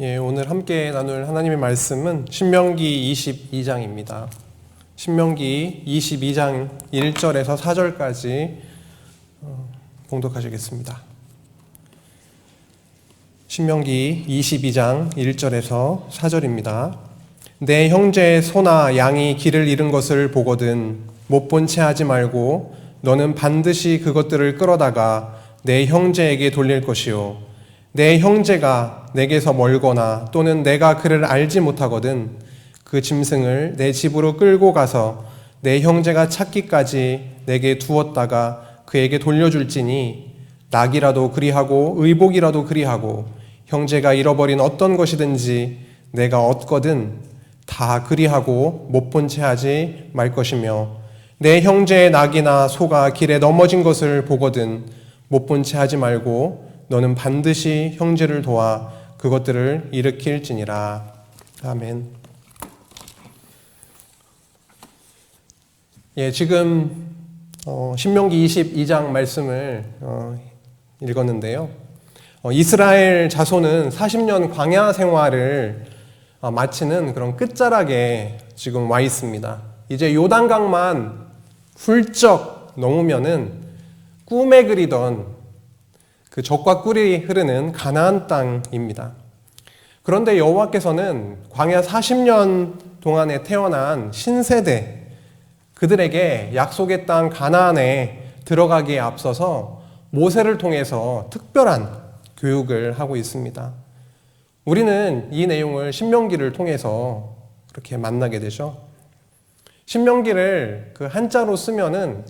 예, 오늘 함께 나눌 하나님의 말씀은 신명기 22장입니다. 신명기 22장 1절에서 4절까지 봉독하시겠습니다. 신명기 22장 1절에서 4절입니다. 내 형제의 소나 양이 길을 잃은 것을 보거든 못 본 채 하지 말고 너는 반드시 그것들을 끌어다가 내 형제에게 돌릴 것이요 내 형제가 내게서 멀거나 또는 내가 그를 알지 못하거든 그 짐승을 내 집으로 끌고 가서 내 형제가 찾기까지 내게 두었다가 그에게 돌려줄지니 낙이라도 그리하고 의복이라도 그리하고 형제가 잃어버린 어떤 것이든지 내가 얻거든 다 그리하고 못 본 채 하지 말 것이며 내 형제의 낙이나 소가 길에 넘어진 것을 보거든 못 본 채 하지 말고 너는 반드시 형제를 도와 그것들을 일으킬지니라. 아멘. 예, 지금 신명기 22장 말씀을 읽었는데요. 이스라엘 자손은 40년 광야 생활을 마치는 그런 끝자락에 지금 와 있습니다. 이제 요단강만 훌쩍 넘으면은 꿈에 그리던 그 젖과 꿀이 흐르는 가나안 땅입니다. 그런데 여호와께서는 광야 40년 동안에 태어난 신세대 그들에게 약속의 땅 가나안에 들어가기에 앞서서 모세를 통해서 특별한 교육을 하고 있습니다. 우리는 이 내용을 신명기를 통해서 그렇게 만나게 되죠. 신명기를 그 한자로 쓰면은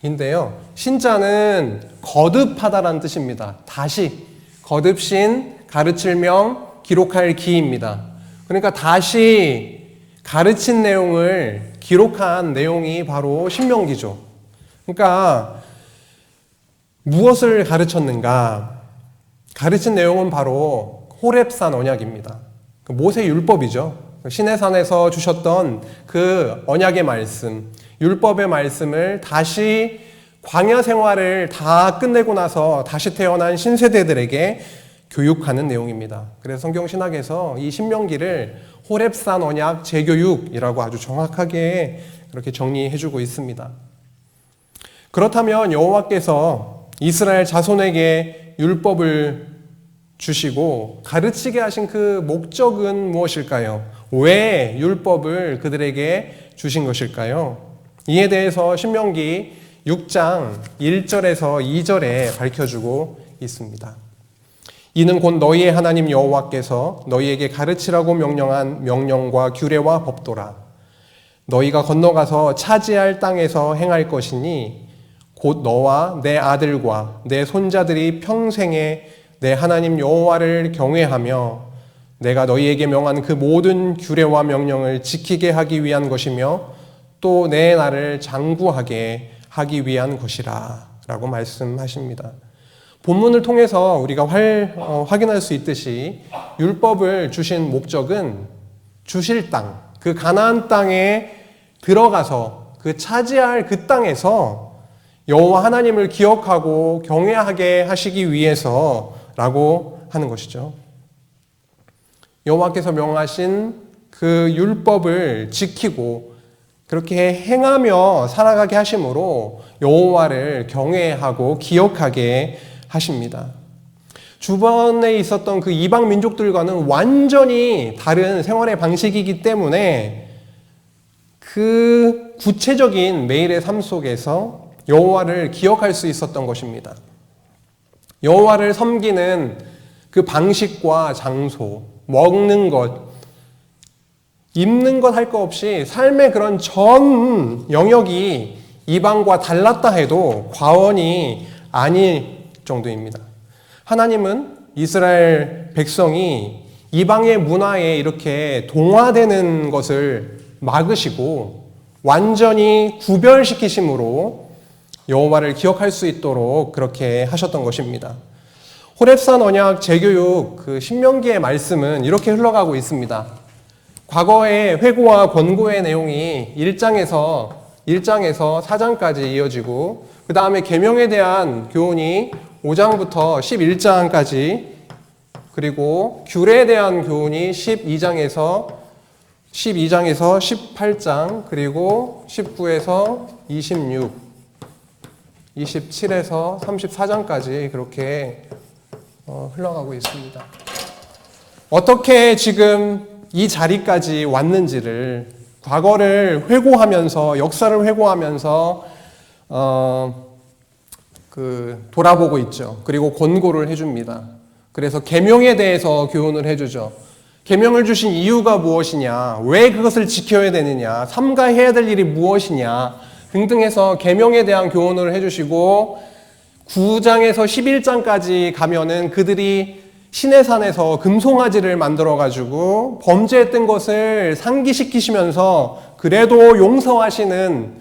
신명인데요. 신자는 거듭하다라는 뜻입니다. 다시 거듭신, 가르칠 명, 기록할 기입니다. 그러니까 다시 가르친 내용을 기록한 내용이 바로 신명기죠. 그러니까 무엇을 가르쳤는가? 가르친 내용은 바로 호렙산 언약입니다. 모세 율법이죠. 시내산에서 주셨던 그 언약의 말씀, 율법의 말씀을 다시 광야 생활을 다 끝내고 나서 다시 태어난 신세대들에게 교육하는 내용입니다. 그래서 성경신학에서 이 신명기를 호렙산 언약 재교육이라고 아주 정확하게 그렇게 정리해주고 있습니다. 그렇다면 여호와께서 이스라엘 자손에게 율법을 주시고 가르치게 하신 그 목적은 무엇일까요? 왜 율법을 그들에게 주신 것일까요? 이에 대해서 신명기 6장 1절에서 2절에 밝혀주고 있습니다. 이는 곧 너희의 하나님 여호와께서 너희에게 가르치라고 명령한 명령과 규례와 법도라. 너희가 건너가서 차지할 땅에서 행할 것이니 곧 너와 내 아들과 내 손자들이 평생에 내 하나님 여호와를 경외하며 내가 너희에게 명한 그 모든 규례와 명령을 지키게 하기 위한 것이며 또 내 나를 장구하게 하기 위한 것이라 라고 말씀하십니다. 본문을 통해서 우리가 확인할 수 있듯이 율법을 주신 목적은 주실 땅, 그 가나안 땅에 들어가서 그 차지할 그 땅에서 여호와 하나님을 기억하고 경외하게 하시기 위해서라고 하는 것이죠. 여호와께서 명하신 그 율법을 지키고 그렇게 행하며 살아가게 하심으로 여호와를 경외하고 기억하게 하십니다. 주변에 있었던 그 이방 민족들과는 완전히 다른 생활의 방식이기 때문에 그 구체적인 매일의 삶 속에서 여호와를 기억할 수 있었던 것입니다. 여호와를 섬기는 그 방식과 장소, 먹는 것, 입는 것 할 것 없이 삶의 그런 전 영역이 이방과 달랐다 해도 과언이 아닐 정도입니다. 하나님은 이스라엘 백성이 이방의 문화에 이렇게 동화되는 것을 막으시고 완전히 구별시키심으로 여호와를 기억할 수 있도록 그렇게 하셨던 것입니다. 호렙산 언약 재교육 그 신명기의 말씀은 이렇게 흘러가고 있습니다. 과거의 회고와 권고의 내용이 1장에서 4장까지 이어지고 그 다음에 계명에 대한 교훈이 5장부터 11장까지 그리고 규례에 대한 교훈이 12장에서 18장 그리고 19에서 26, 27에서 34장까지 그렇게 흘러가고 있습니다. 어떻게 지금 이 자리까지 왔는지를 과거를 회고하면서 역사를 회고하면서 돌아보고 있죠. 그리고 권고를 해줍니다. 그래서 계명에 대해서 교훈을 해주죠. 계명을 주신 이유가 무엇이냐, 왜 그것을 지켜야 되느냐, 삼가해야 될 일이 무엇이냐 등등 해서 계명에 대한 교훈을 해주시고 9장에서 11장까지 가면은 그들이 시내산에서 금송아지를 만들어가지고 범죄했던 것을 상기시키시면서 그래도 용서하시는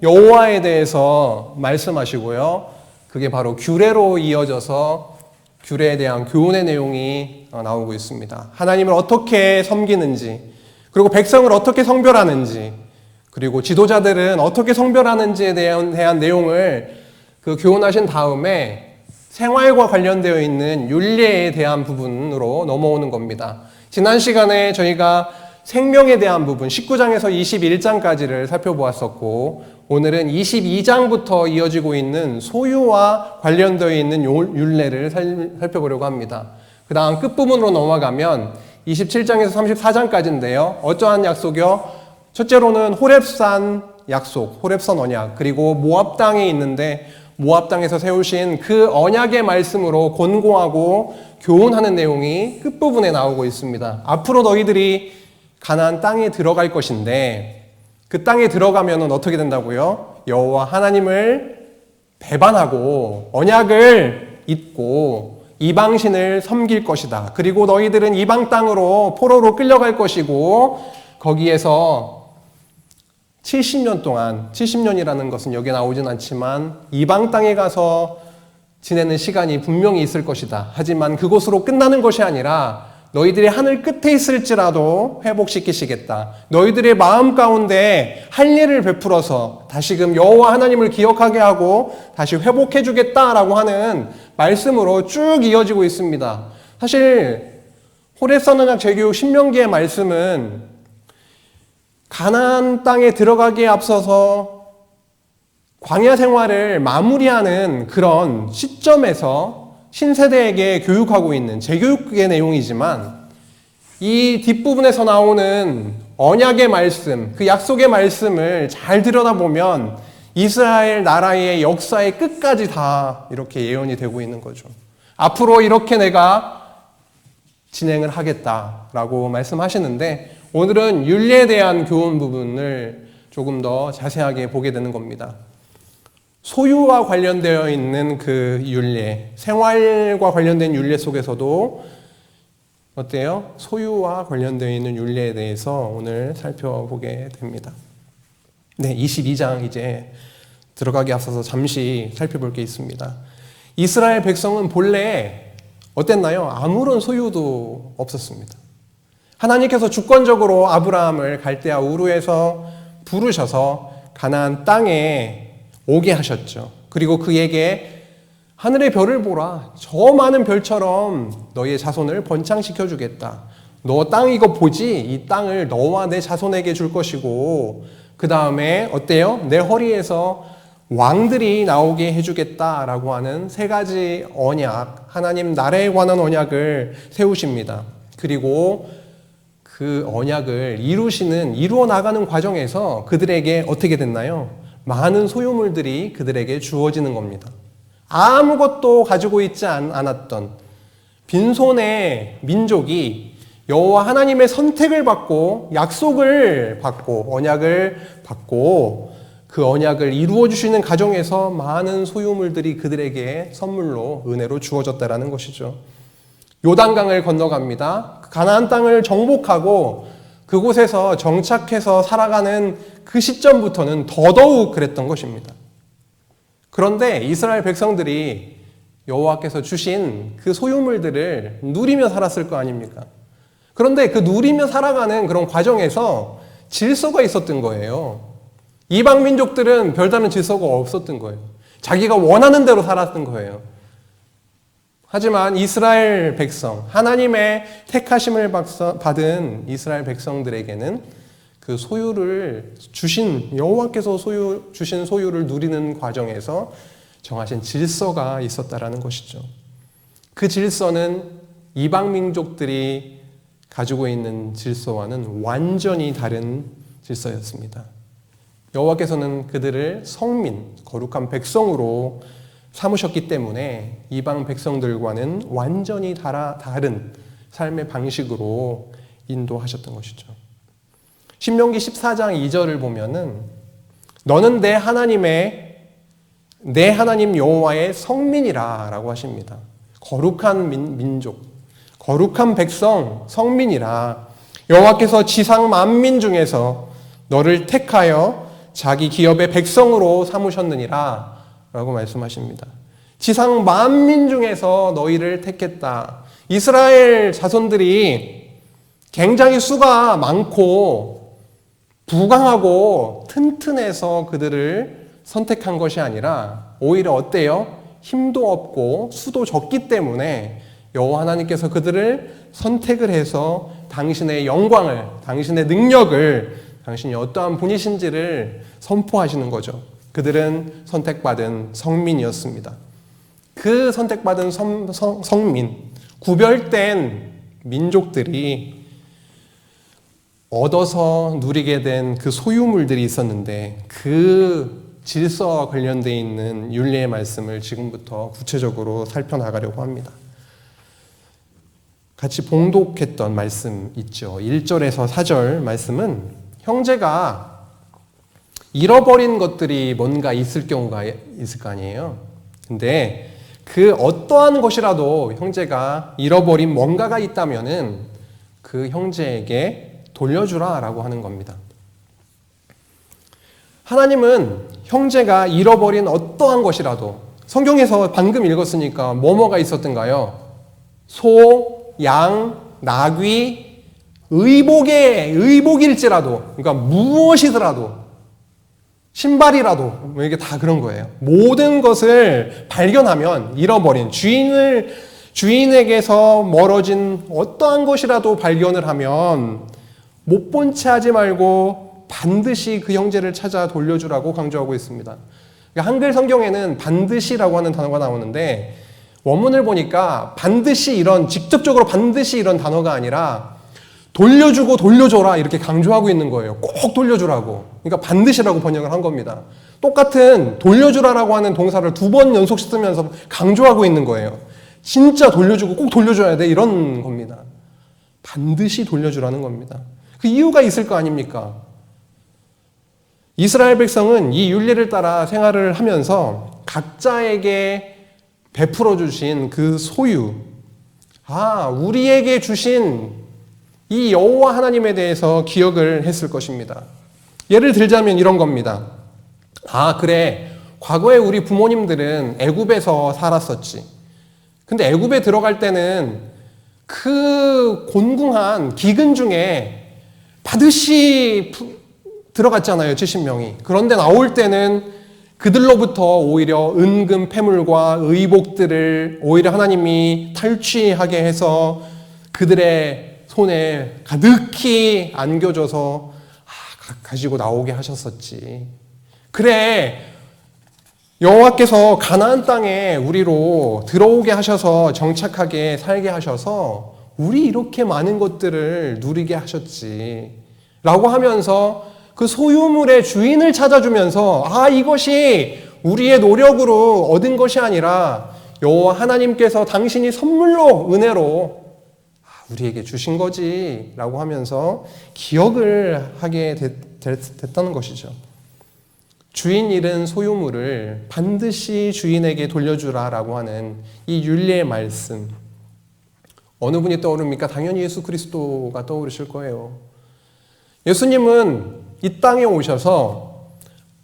여호와에 대해서 말씀하시고요. 그게 바로 규례로 이어져서 규례에 대한 교훈의 내용이 나오고 있습니다. 하나님을 어떻게 섬기는지, 그리고 백성을 어떻게 성별하는지, 그리고 지도자들은 어떻게 성별하는지에 대한 내용을 교훈하신 다음에 생활과 관련되어 있는 율례에 대한 부분으로 넘어오는 겁니다. 지난 시간에 저희가 생명에 대한 부분 19장에서 21장까지를 살펴보았었고 오늘은 22장부터 이어지고 있는 소유와 관련되어 있는 율례를 살펴보려고 합니다. 그 다음 끝부분으로 넘어가면 27장에서 34장까지인데요. 어떠한 약속이요? 첫째로는 호렙산 약속, 호렙산 언약, 그리고 모압 땅에 있는데 모압 땅에서 세우신 그 언약의 말씀으로 권고하고 교훈하는 내용이 끝부분에 나오고 있습니다. 앞으로 너희들이 가나안 땅에 들어갈 것인데 그 땅에 들어가면 어떻게 된다고요? 여호와 하나님을 배반하고 언약을 잊고 이방신을 섬길 것이다. 그리고 너희들은 이방 땅으로 포로로 끌려갈 것이고 거기에서 70년 동안, 70년이라는 것은 여기에 나오진 않지만 이방 땅에 가서 지내는 시간이 분명히 있을 것이다. 하지만 그곳으로 끝나는 것이 아니라 너희들이 하늘 끝에 있을지라도 회복시키시겠다. 너희들의 마음 가운데 할례를 베풀어서 다시금 여호와 하나님을 기억하게 하고 다시 회복해 주겠다라고 하는 말씀으로 쭉 이어지고 있습니다. 사실 호렙산 언약 재교육 신명기의 말씀은 가나안 땅에 들어가기에 앞서서 광야 생활을 마무리하는 그런 시점에서 신세대에게 교육하고 있는 재교육의 내용이지만 이 뒷부분에서 나오는 언약의 말씀, 그 약속의 말씀을 잘 들여다보면 이스라엘 나라의 역사의 끝까지 다 이렇게 예언이 되고 있는 거죠. 앞으로 이렇게 내가 진행을 하겠다라고 말씀하시는데 오늘은 율례에 대한 교훈 부분을 조금 더 자세하게 보게 되는 겁니다. 소유와 관련되어 있는 그 율례, 생활과 관련된 율례 속에서도 어때요? 소유와 관련되어 있는 율례에 대해서 오늘 살펴보게 됩니다. 네, 22장 이제 들어가기 앞서서 잠시 살펴볼 게 있습니다. 이스라엘 백성은 본래 어땠나요? 아무런 소유도 없었습니다. 하나님께서 주권적으로 아브라함을 갈대아 우르에서 부르셔서 가나안 땅에 오게 하셨죠. 그리고 그에게 하늘의 별을 보라. 저 많은 별처럼 너희의 자손을 번창시켜 주겠다. 너 땅 이거 보지? 이 땅을 너와 내 자손에게 줄 것이고 그 다음에 어때요? 내 허리에서 왕들이 나오게 해주겠다라고 하는 세 가지 언약, 하나님 나라에 관한 언약을 세우십니다. 그리고 그 언약을 이루어 나가는 과정에서 그들에게 어떻게 됐나요? 많은 소유물들이 그들에게 주어지는 겁니다. 아무것도 가지고 있지 않았던 빈손의 민족이 여호와 하나님의 선택을 받고 약속을 받고 언약을 받고 그 언약을 이루어 주시는 과정에서 많은 소유물들이 그들에게 선물로 은혜로 주어졌다라는 것이죠. 요단강을 건너갑니다. 가나안 땅을 정복하고 그곳에서 정착해서 살아가는 그 시점부터는 더더욱 그랬던 것입니다. 그런데 이스라엘 백성들이 여호와께서 주신 그 소유물들을 누리며 살았을 거 아닙니까? 그런데 그 누리며 살아가는 그런 과정에서 질서가 있었던 거예요. 이방 민족들은 별다른 질서가 없었던 거예요. 자기가 원하는 대로 살았던 거예요. 하지만 이스라엘 백성, 하나님의 택하심을 받은 이스라엘 백성들에게는 그 소유를 주신, 여호와께서 주신 소유를 누리는 과정에서 정하신 질서가 있었다라는 것이죠. 그 질서는 이방 민족들이 가지고 있는 질서와는 완전히 다른 질서였습니다. 여호와께서는 그들을 성민, 거룩한 백성으로 삼으셨기 때문에 이방 백성들과는 완전히 다른 삶의 방식으로 인도하셨던 것이죠. 신명기 14장 2절을 보면은 너는 내 하나님 여호와의 성민이라 라고 하십니다. 거룩한 민족, 거룩한 백성, 성민이라. 여호와께서 지상 만민 중에서 너를 택하여 자기 기업의 백성으로 삼으셨느니라 라고 말씀하십니다. 지상 만민 중에서 너희를 택했다. 이스라엘 자손들이 굉장히 수가 많고 부강하고 튼튼해서 그들을 선택한 것이 아니라 오히려 어때요? 힘도 없고 수도 적기 때문에 여호와 하나님께서 그들을 선택을 해서 당신의 영광을, 당신의 능력을, 당신이 어떠한 분이신지를 선포하시는 거죠. 그들은 선택받은 성민이었습니다. 그 선택받은 성민, 구별된 민족들이 얻어서 누리게 된 그 소유물들이 있었는데 그 질서와 관련되어 있는 율례의 말씀을 지금부터 구체적으로 살펴나가려고 합니다. 같이 봉독했던 말씀 있죠. 1절에서 4절 말씀은 형제가 잃어버린 것들이 뭔가 있을 경우가 있을 거 아니에요. 근데 그 어떠한 것이라도 형제가 잃어버린 뭔가가 있다면은 그 형제에게 돌려주라 라고 하는 겁니다. 하나님은 형제가 잃어버린 어떠한 것이라도, 성경에서 방금 읽었으니까 뭐뭐가 있었던가요? 소, 양, 나귀, 의복일지라도, 그러니까 무엇이더라도, 신발이라도, 이게 다 그런 거예요. 모든 것을 발견하면 잃어버린, 주인에게서 멀어진 어떠한 것이라도 발견을 하면 못 본 채 하지 말고 반드시 그 형제를 찾아 돌려주라고 강조하고 있습니다. 그러니까 한글 성경에는 반드시라고 하는 단어가 나오는데 원문을 보니까 반드시 직접적으로 반드시 이런 단어가 아니라 돌려주고 돌려줘라 이렇게 강조하고 있는 거예요. 꼭 돌려주라고. 그러니까 반드시라고 번역을 한 겁니다. 똑같은 돌려주라라고 하는 동사를 2번 연속 쓰면서 강조하고 있는 거예요. 진짜 돌려주고 꼭 돌려줘야 돼 이런 겁니다. 반드시 돌려주라는 겁니다. 그 이유가 있을 거 아닙니까? 이스라엘 백성은 이 율례를 따라 생활을 하면서 각자에게 베풀어 주신 그 소유, 우리에게 주신 이 여호와 하나님에 대해서 기억을 했을 것입니다. 예를 들자면 이런 겁니다. 그래, 과거에 우리 부모님들은 애굽에서 살았었지. 근데 애굽에 들어갈 때는 그 곤궁한 기근 중에 반드시 들어갔잖아요, 70명이. 그런데 나올 때는 그들로부터 오히려 은금 패물과 의복들을 오히려 하나님이 탈취하게 해서 그들의 손에 가득히 안겨줘서 가지고 나오게 하셨었지. 그래, 여호와께서 가나안 땅에 우리로 들어오게 하셔서 정착하게 살게 하셔서 우리 이렇게 많은 것들을 누리게 하셨지 라고 하면서 그 소유물의 주인을 찾아주면서 이것이 우리의 노력으로 얻은 것이 아니라 여호와 하나님께서 당신이 선물로 은혜로 우리에게 주신 거지 라고 하면서 기억을 하게 됐다는 것이죠. 주인 잃은 소유물을 반드시 주인에게 돌려주라 라고 하는 이 율례의 말씀, 어느 분이 떠오릅니까? 당연히 예수 그리스도가 떠오르실 거예요. 예수님은 이 땅에 오셔서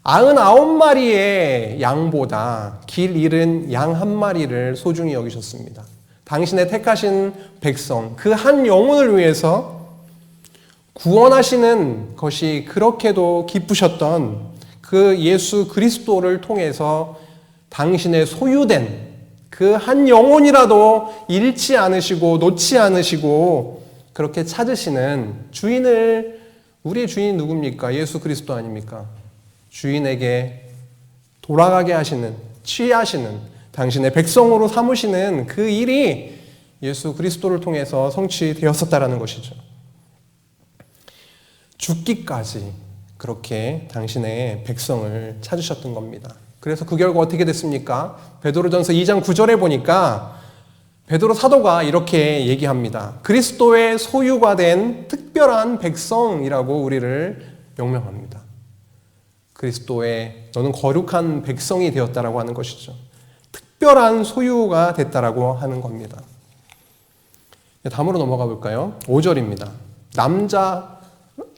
99마리의 양보다 길 잃은 양 한 마리를 소중히 여기셨습니다. 당신의 택하신 백성, 그 한 영혼을 위해서 구원하시는 것이 그렇게도 기쁘셨던 그 예수 그리스도를 통해서 당신의 소유된 그 한 영혼이라도 잃지 않으시고 놓지 않으시고 그렇게 찾으시는 주인을, 우리의 주인이 누굽니까? 예수 그리스도 아닙니까? 주인에게 돌아가게 하시는, 취하시는, 당신의 백성으로 삼으시는 그 일이 예수 그리스도를 통해서 성취되었었다라는 것이죠. 죽기까지 그렇게 당신의 백성을 찾으셨던 겁니다. 그래서 그 결과 어떻게 됐습니까? 베드로전서 2장 9절에 보니까 베드로 사도가 이렇게 얘기합니다. 그리스도의 소유가 된 특별한 백성이라고 우리를 명명합니다. 그리스도의 너는 거룩한 백성이 되었다라고 하는 것이죠. 특별한 소유가 됐다라고 하는 겁니다. 다음으로 넘어가 볼까요? 5절입니다.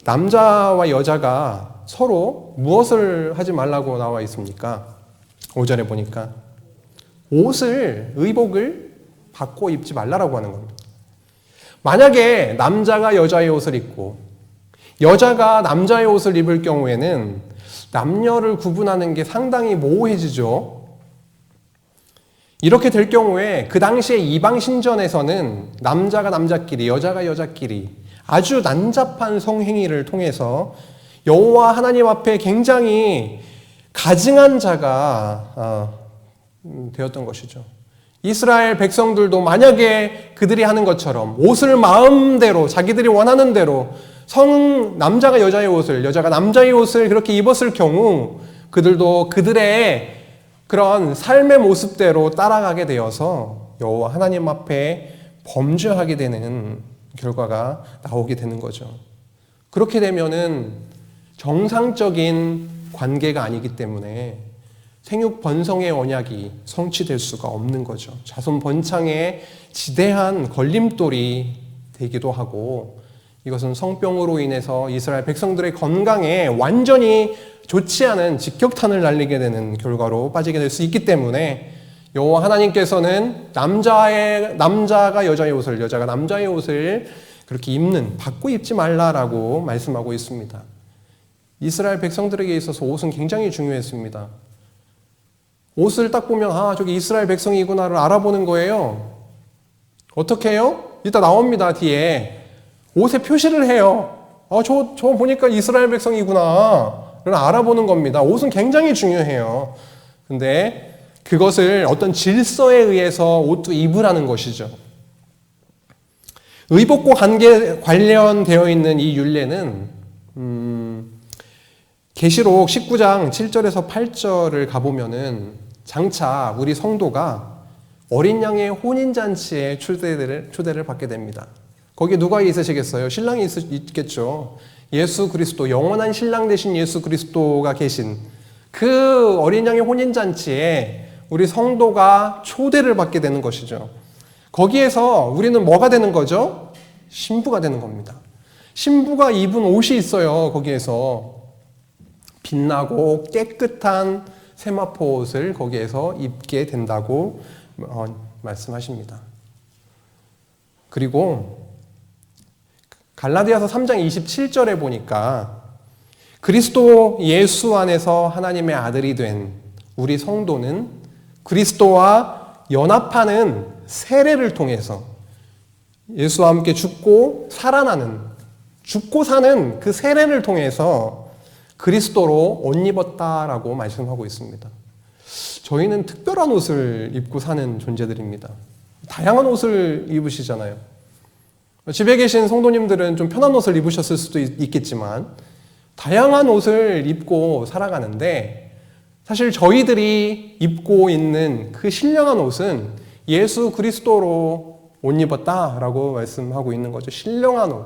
남자와 여자가 서로 무엇을 하지 말라고 나와 있습니까? 5절에 보니까 의복을 바꿔 입지 말라라고 하는 겁니다. 만약에 남자가 여자의 옷을 입고 여자가 남자의 옷을 입을 경우에는 남녀를 구분하는 게 상당히 모호해지죠. 이렇게 될 경우에 그 당시에 이방 신전에서는 남자가 남자끼리, 여자가 여자끼리 아주 난잡한 성행위를 통해서 여호와 하나님 앞에 굉장히 가증한 자가 되었던 것이죠. 이스라엘 백성들도 만약에 그들이 하는 것처럼 옷을 마음대로 자기들이 원하는 대로 남자가 여자의 옷을, 여자가 남자의 옷을 그렇게 입었을 경우 그들도 그들의 그런 삶의 모습대로 따라가게 되어서 여호와 하나님 앞에 범죄하게 되는 결과가 나오게 되는 거죠. 그렇게 되면은 정상적인 관계가 아니기 때문에 생육 번성의 언약이 성취될 수가 없는 거죠. 자손 번창에 지대한 걸림돌이 되기도 하고 이것은 성병으로 인해서 이스라엘 백성들의 건강에 완전히 좋지 않은 직격탄을 날리게 되는 결과로 빠지게 될 수 있기 때문에 여호와 하나님께서는 남자가 여자의 옷을, 여자가 남자의 옷을 그렇게 바꿔 입지 말라라고 말씀하고 있습니다. 이스라엘 백성들에게 있어서 옷은 굉장히 중요했습니다. 옷을 딱 보면 저기 이스라엘 백성이구나를 알아보는 거예요. 어떻게 해요? 이따 나옵니다. 뒤에 옷에 표시를 해요. 저 보니까 이스라엘 백성이구나 를 알아보는 겁니다. 옷은 굉장히 중요해요. 근데 그것을 어떤 질서에 의해서 옷도 입으라는 것이죠. 의복과 관련되어 있는 이 율례는 계시록 19장 7절에서 8절을 가보면은 장차 우리 성도가 어린 양의 혼인잔치에 초대를 받게 됩니다. 거기에 누가 있으시겠어요? 신랑이 있겠죠. 예수 그리스도, 영원한 신랑 되신 예수 그리스도가 계신 그 어린 양의 혼인잔치에 우리 성도가 초대를 받게 되는 것이죠. 거기에서 우리는 뭐가 되는 거죠? 신부가 되는 겁니다. 신부가 입은 옷이 있어요. 거기에서 빛나고 깨끗한 세마포 옷을 거기에서 입게 된다고 말씀하십니다. 그리고 갈라디아서 3장 27절에 보니까 그리스도 예수 안에서 하나님의 아들이 된 우리 성도는 그리스도와 연합하는 세례를 통해서 예수와 함께 죽고 사는 그 세례를 통해서 그리스도로 옷 입었다라고 말씀하고 있습니다. 저희는 특별한 옷을 입고 사는 존재들입니다. 다양한 옷을 입으시잖아요. 집에 계신 성도님들은 좀 편한 옷을 입으셨을 수도 있겠지만 다양한 옷을 입고 살아가는데 사실 저희들이 입고 있는 그 신령한 옷은 예수 그리스도로 옷 입었다라고 말씀하고 있는 거죠. 신령한 옷.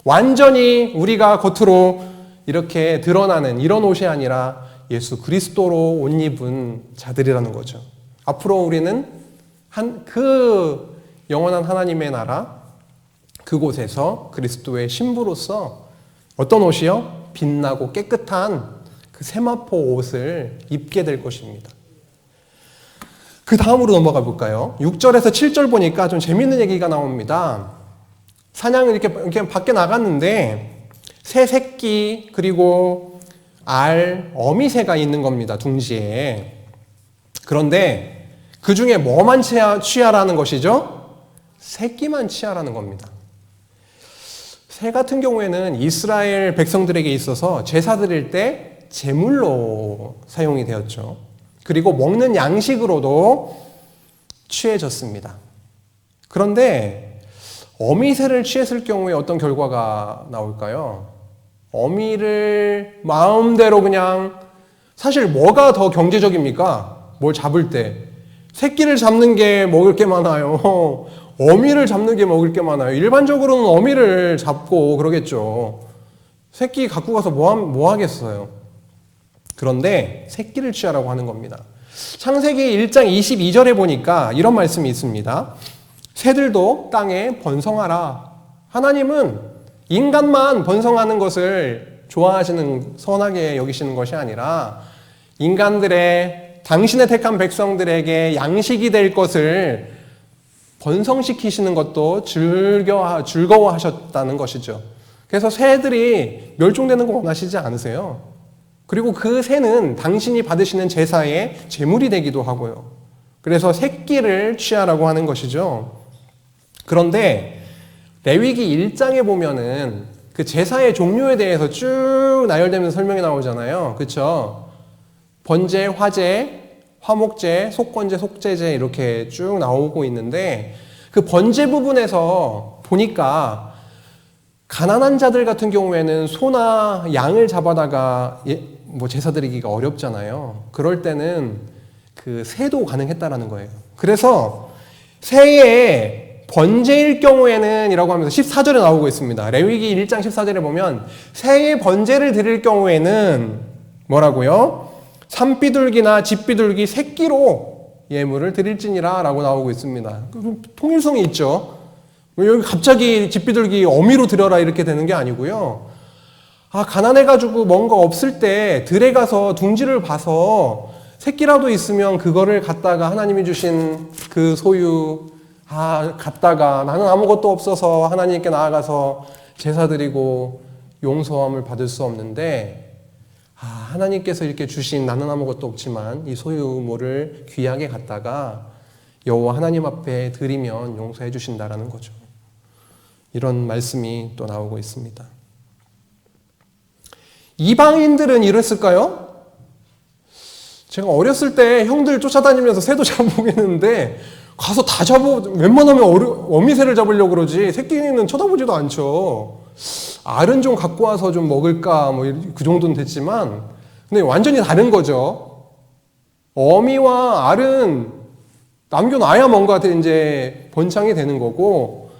완전히 우리가 겉으로 이렇게 드러나는 이런 옷이 아니라 예수 그리스도로 옷 입은 자들이라는 거죠. 앞으로 우리는 그 영원한 하나님의 나라 그곳에서 그리스도의 신부로서 어떤 옷이요? 빛나고 깨끗한 그 세마포 옷을 입게 될 것입니다. 그 다음으로 넘어가 볼까요? 6절에서 7절 보니까 좀 재밌는 얘기가 나옵니다. 사냥을 이렇게 밖에 나갔는데 새 새끼 그리고 어미새가 있는 겁니다. 둥지에. 그런데 그 중에 뭐만 취하라는 것이죠? 새끼만 취하라는 겁니다. 새 같은 경우에는 이스라엘 백성들에게 있어서 제사 드릴 때 제물로 사용이 되었죠. 그리고 먹는 양식으로도 취해졌습니다. 그런데 어미새를 취했을 경우에 어떤 결과가 나올까요? 어미를 마음대로 그냥, 사실 뭐가 더 경제적입니까? 뭘 잡을 때 새끼를 잡는 게 먹을 게 많아요. 어미를 잡는 게 먹을 게 많아요. 일반적으로는 어미를 잡고 그러겠죠. 새끼 갖고 가서 뭐 하겠어요? 그런데 새끼를 취하라고 하는 겁니다. 창세기 1장 22절에 보니까 이런 말씀이 있습니다. 새들도 땅에 번성하라. 하나님은 인간만 번성하는 것을 좋아하시는, 선하게 여기시는 것이 아니라 인간들의, 당신의 택한 백성들에게 양식이 될 것을 번성시키시는 것도 즐거워하셨다는 것이죠. 그래서 새들이 멸종되는 거 원하시지 않으세요. 그리고 그 새는 당신이 받으시는 제사의 제물이 되기도 하고요. 그래서 새끼를 취하라고 하는 것이죠. 그런데 레위기 1장에 보면은 그 제사의 종류에 대해서 쭉 나열되면서 설명이 나오잖아요. 그렇죠? 번제, 화제, 화목제, 속건제, 속제제 이렇게 쭉 나오고 있는데 그 번제 부분에서 보니까 가난한 자들 같은 경우에는 소나 양을 잡아다가 제사 드리기가 어렵잖아요. 그럴 때는 그 새도 가능했다라는 거예요. 그래서 새의 번제일 경우에는 이라고 하면서 14절에 나오고 있습니다. 레위기 1장 14절에 보면 새의 번제를 드릴 경우에는 뭐라고요? 산비둘기나 집비둘기 새끼로 예물을 드릴지니라 라고 나오고 있습니다. 통일성이 있죠. 여기 갑자기 집비둘기 어미로 드려라 이렇게 되는 게 아니고요. 가난해가지고 뭔가 없을 때 들에 가서 둥지를 봐서 새끼라도 있으면 그거를 갖다가 하나님이 주신 그 소유 갖다가 나는 아무것도 없어서 하나님께 나아가서 제사 드리고 용서함을 받을 수 없는데 하나님께서 이렇게 주신, 나는 아무것도 없지만 이 소유물을 귀하게 갖다가 여호와 하나님 앞에 드리면 용서해 주신다라는 거죠. 이런 말씀이 또 나오고 있습니다. 이방인들은 이랬을까요? 제가 어렸을 때 형들 쫓아다니면서 새도 잡아보겠는데 가서 다 웬만하면 어미새를 잡으려고 그러지 새끼는 쳐다보지도 않죠. 알은 좀 갖고 와서 좀 먹을까 그 정도는 됐지만 근데 완전히 다른 거죠. 어미와 알은 남겨놔야 뭔가 이제 번창이 되는 거고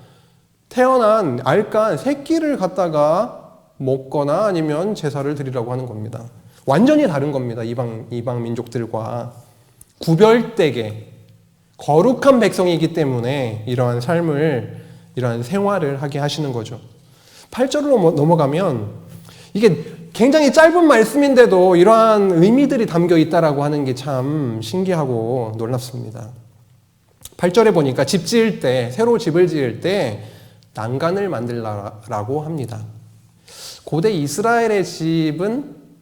태어난 알간 새끼를 갖다가 먹거나 아니면 제사를 드리라고 하는 겁니다. 완전히 다른 겁니다. 이방 민족들과 구별되게 거룩한 백성이기 때문에 이러한 삶을, 이러한 생활을 하게 하시는 거죠. 8절로 넘어가면 이게 굉장히 짧은 말씀인데도 이러한 의미들이 담겨 있다라고 하는 게 참 신기하고 놀랍습니다. 8절에 보니까 집 지을 때, 새로 집을 지을 때 난간을 만들라고 합니다. 고대 이스라엘의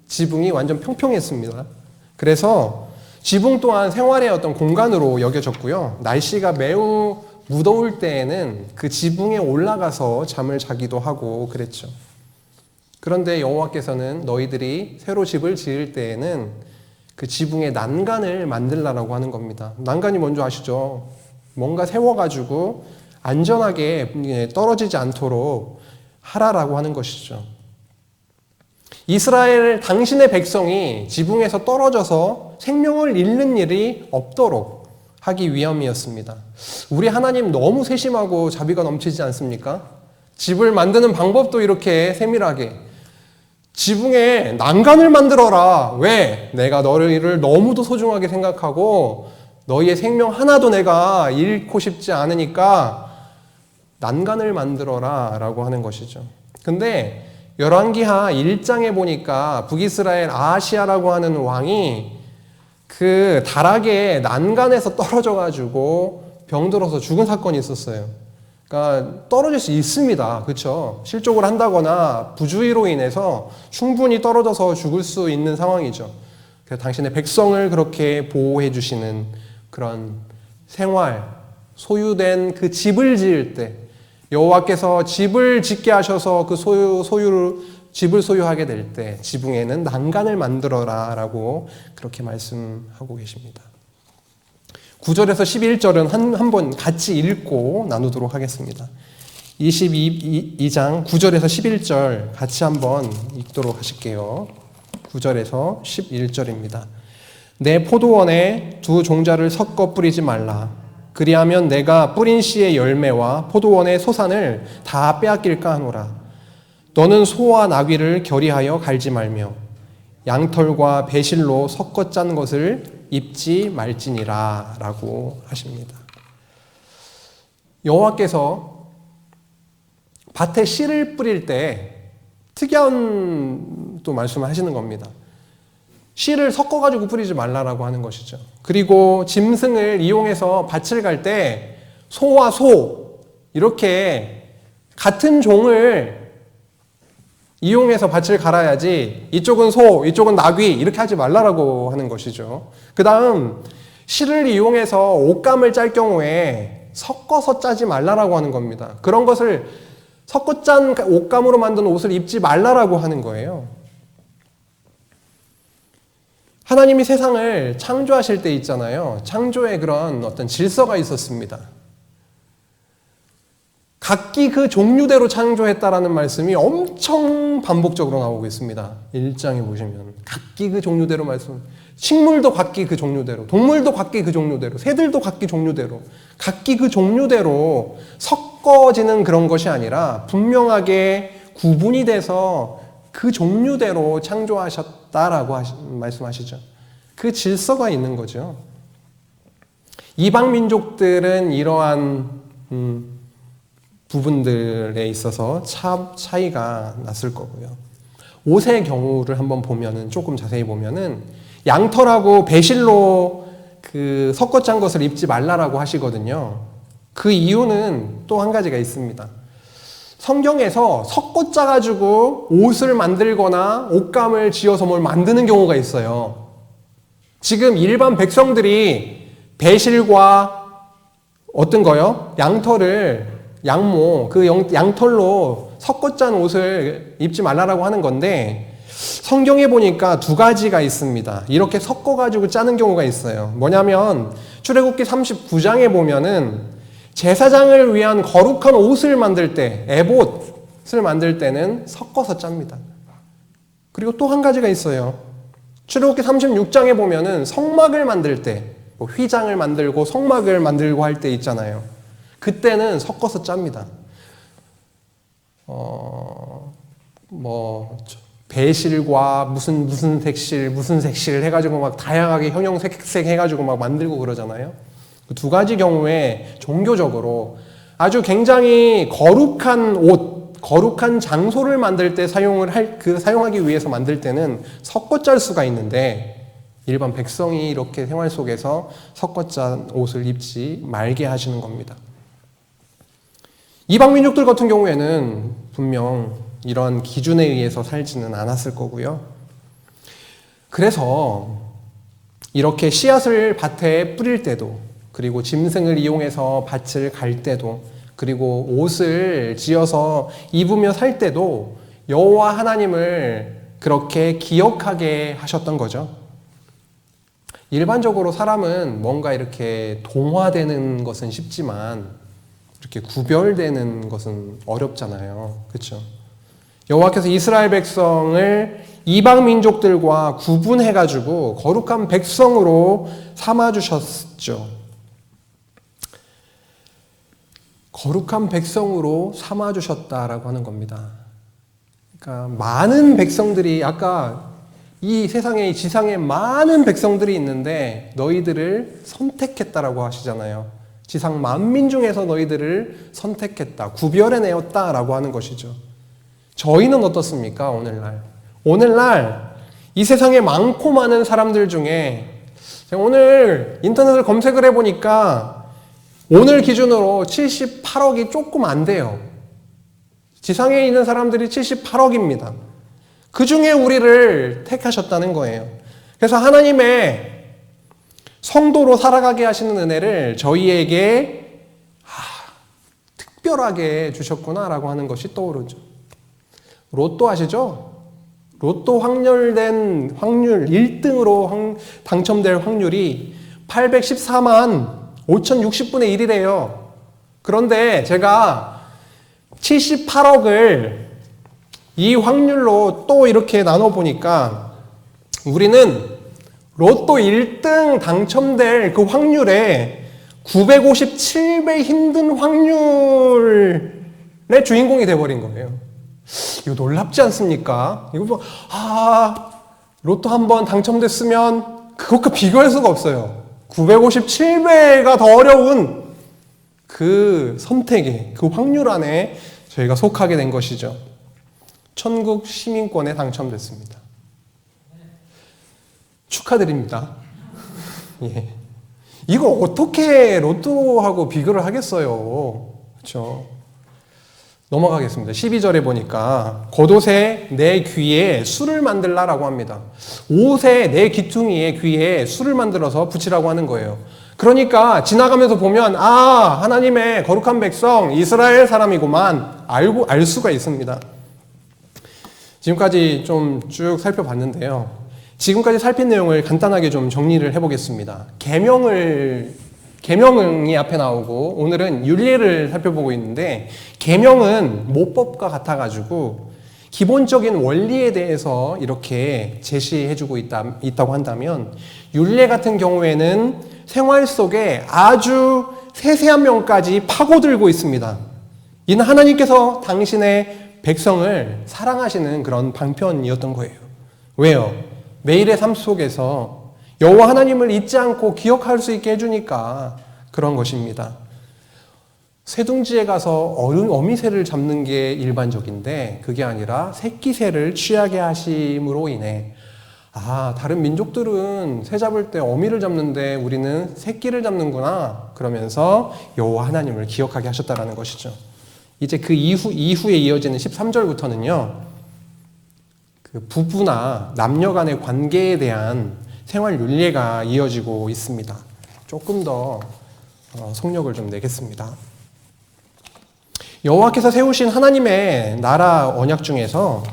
지붕이 완전 평평했습니다. 그래서 지붕 또한 생활의 어떤 공간으로 여겨졌고요. 날씨가 매우 무더울 때에는 그 지붕에 올라가서 잠을 자기도 하고 그랬죠. 그런데 여호와께서는 너희들이 새로 집을 지을 때에는 그 지붕에 난간을 만들라라고 하는 겁니다. 난간이 뭔지 아시죠? 뭔가 세워가지고 안전하게 떨어지지 않도록 하라라고 하는 것이죠. 이스라엘 당신의 백성이 지붕에서 떨어져서 생명을 잃는 일이 없도록 하기 위함이었습니다. 우리 하나님 너무 세심하고 자비가 넘치지 않습니까? 집을 만드는 방법도 이렇게 세밀하게 지붕에 난간을 만들어라. 왜? 내가 너희를 너무도 소중하게 생각하고 너희의 생명 하나도 내가 잃고 싶지 않으니까 난간을 만들어라 라고 하는 것이죠. 근데 열왕기하 1장에 보니까 북이스라엘 아하시아라고 하는 왕이 그 다락에 난간에서 떨어져가지고 병들어서 죽은 사건이 있었어요. 그러니까 떨어질 수 있습니다. 그렇죠? 실족을 한다거나 부주의로 인해서 충분히 떨어져서 죽을 수 있는 상황이죠. 그래서 당신의 백성을 그렇게 보호해 주시는 그런 생활, 소유된 그 집을 지을 때 여호와께서 집을 짓게 하셔서 그 집을 소유하게 될 때 지붕에는 난간을 만들어라 라고 그렇게 말씀하고 계십니다. 9절에서 11절은 한번 같이 읽고 나누도록 하겠습니다. 22장 9절에서 11절 같이 한번 읽도록 하실게요. 9절에서 11절입니다. 내 포도원에 두 종자를 섞어 뿌리지 말라. 그리하면 내가 뿌린 씨의 열매와 포도원의 소산을 다 빼앗길까 하노라. 너는 소와 나귀를 결의하여 갈지 말며 양털과 배실로 섞어 짠 것을 입지 말지니라 라고 하십니다. 여호와께서 밭에 씨를 뿌릴 때 특이한 또 말씀을 하시는 겁니다. 씨를 섞어가지고 뿌리지 말라라고 하는 것이죠. 그리고 짐승을 이용해서 밭을 갈 때 소와 소 이렇게 같은 종을 이용해서 밭을 갈아야지 이쪽은 소, 이쪽은 나귀 이렇게 하지 말라라고 하는 것이죠. 그 다음 실을 이용해서 옷감을 짤 경우에 섞어서 짜지 말라라고 하는 겁니다. 그런 것을 섞어 짠 옷감으로 만든 옷을 입지 말라라고 하는 거예요. 하나님이 세상을 창조하실 때 있잖아요. 창조에 그런 어떤 질서가 있었습니다. 각기 그 종류대로 창조했다라는 말씀이 엄청 반복적으로 나오고 있습니다. 1장에 보시면 각기 그 종류대로 말씀. 식물도 각기 그 종류대로, 동물도 각기 그 종류대로, 새들도 각기 종류대로, 각기 그 종류대로 섞어지는 그런 것이 아니라 분명하게 구분이 돼서 그 종류대로 창조하셨다라고 말씀하시죠. 그 질서가 있는 거죠. 이방 민족들은 이러한 부분들에 있어서 차이가 났을 거고요. 옷의 경우를 한번 보면은 조금 자세히 보면은 양털하고 배실로 그 섞어 짠 것을 입지 말라라고 하시거든요. 그 이유는 또 한 가지가 있습니다. 성경에서 섞어 짜가지고 옷을 만들거나 옷감을 지어서 뭘 만드는 경우가 있어요. 지금 일반 백성들이 배실과 어떤 거요? 양털을 양모, 그 양털로 섞어 짠 옷을 입지 말라라고 하는 건데 성경에 보니까 두 가지가 있습니다. 이렇게 섞어가지고 짜는 경우가 있어요. 뭐냐면 출애굽기 39장에 보면은 제사장을 위한 거룩한 옷을 만들 때, 에봇을 만들 때는 섞어서 짭니다. 그리고 또 한 가지가 있어요. 출애굽기 36장에 보면은 성막을 만들 때, 뭐 휘장을 만들고 성막을 만들고 할 때 있잖아요. 그때는 섞어서 짭니다. 배실과 무슨 색실 해가지고 막 다양하게 형형색색 해가지고 막 만들고 그러잖아요. 그 두 가지 경우에 종교적으로 아주 굉장히 거룩한 옷, 거룩한 장소를 만들 때 사용하기 위해서 만들 때는 섞어 짤 수가 있는데 일반 백성이 이렇게 생활 속에서 섞어 짠 옷을 입지 말게 하시는 겁니다. 이방 민족들 같은 경우에는 분명 이런 기준에 의해서 살지는 않았을 거고요. 그래서 이렇게 씨앗을 밭에 뿌릴 때도, 그리고 짐승을 이용해서 밭을 갈 때도, 그리고 옷을 지어서 입으며 살 때도 여호와 하나님을 그렇게 기억하게 하셨던 거죠. 일반적으로 사람은 뭔가 이렇게 동화되는 것은 쉽지만 이렇게 구별되는 것은 어렵잖아요. 그렇죠? 여호와께서 이스라엘 백성을 이방 민족들과 구분해가지고 거룩한 백성으로 삼아주셨죠. 거룩한 백성으로 삼아주셨다라고 하는 겁니다. 그러니까 많은 백성들이, 아까 이 세상에, 이 지상에 많은 백성들이 있는데 너희들을 선택했다라고 하시잖아요. 지상 만민 중에서 너희들을 선택했다, 구별해내었다라고 하는 것이죠. 저희는 어떻습니까? 오늘날. 오늘날 이 세상에 많고 많은 사람들 중에 제가 오늘 인터넷을 검색을 해보니까 오늘 기준으로 78억이 조금 안 돼요. 지상에 있는 사람들이 78억입니다. 그 중에 우리를 택하셨다는 거예요. 그래서 하나님의 성도로 살아가게 하시는 은혜를 저희에게 특별하게 주셨구나라고 하는 것이 떠오르죠. 로또 아시죠? 로또 확률 1등으로 당첨될 확률이 814만 5060분의 1이래요. 그런데 제가 78억을 이 확률로 또 이렇게 나눠보니까 우리는 로또 1등 당첨될 그 확률에 957배 힘든 확률의 주인공이 돼버린 거예요. 이거 놀랍지 않습니까? 이거 뭐, 로또 한번 당첨됐으면 그것과 비교할 수가 없어요. 957배가 더 어려운 그 선택에, 그 확률 안에 저희가 속하게 된 것이죠. 천국 시민권에 당첨됐습니다. 축하드립니다. 예. 이거 어떻게 로또하고 비교를 하겠어요? 그렇죠? 넘어가겠습니다. 12절에 보니까 겉옷에 내 귀에 술을 만들라라고 합니다. 옷에 내 귀퉁이에 귀에 술을 만들어서 붙이라고 하는 거예요. 그러니까 지나가면서 보면 하나님의 거룩한 백성 이스라엘 사람이구만 알 수가 있습니다. 지금까지 좀 쭉 살펴봤는데요. 지금까지 살핀 내용을 간단하게 좀 정리를 해보겠습니다. 계명이 앞에 나오고 오늘은 율례를 살펴보고 있는데 계명은 모법과 같아가지고 기본적인 원리에 대해서 이렇게 제시해주고 있다고 한다면 율례 같은 경우에는 생활 속에 아주 세세한 면까지 파고들고 있습니다. 이는 하나님께서 당신의 백성을 사랑하시는 그런 방편이었던 거예요. 왜요? 매일의 삶 속에서 여호와 하나님을 잊지 않고 기억할 수 있게 해주니까 그런 것입니다. 새둥지에 가서 어미새를 잡는 게 일반적인데 그게 아니라 새끼새를 취하게 하심으로 인해 다른 민족들은 새 잡을 때 어미를 잡는데 우리는 새끼를 잡는구나 그러면서 여호와 하나님을 기억하게 하셨다라는 것이죠. 이제 그 이후에 이어지는 13절부터는요. 그 부부나 남녀 간의 관계에 대한 생활 윤례가 이어지고 있습니다. 조금 더 속력을 좀 내겠습니다. 여호와께서 세우신 하나님의 나라 언약 중에서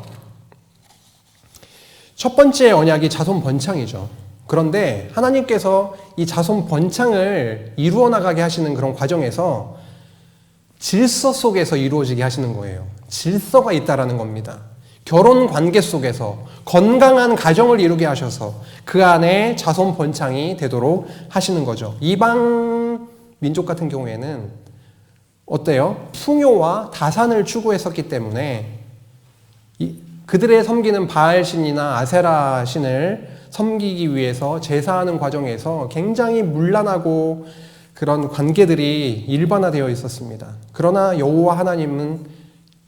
첫 번째 언약이 자손 번창이죠. 그런데 하나님께서 이 자손 번창을 이루어 나가게 하시는 그런 과정에서 질서 속에서 이루어지게 하시는 거예요. 질서가 있다라는 겁니다. 결혼 관계 속에서 건강한 가정을 이루게 하셔서 그 안에 자손 번창이 되도록 하시는 거죠. 이방 민족 같은 경우에는 어때요? 풍요와 다산을 추구했었기 때문에 그들의 섬기는 바알신이나 아세라 신을 섬기기 위해서 제사하는 과정에서 굉장히 문란하고 그런 관계들이 일반화되어 있었습니다. 그러나 여호와 하나님은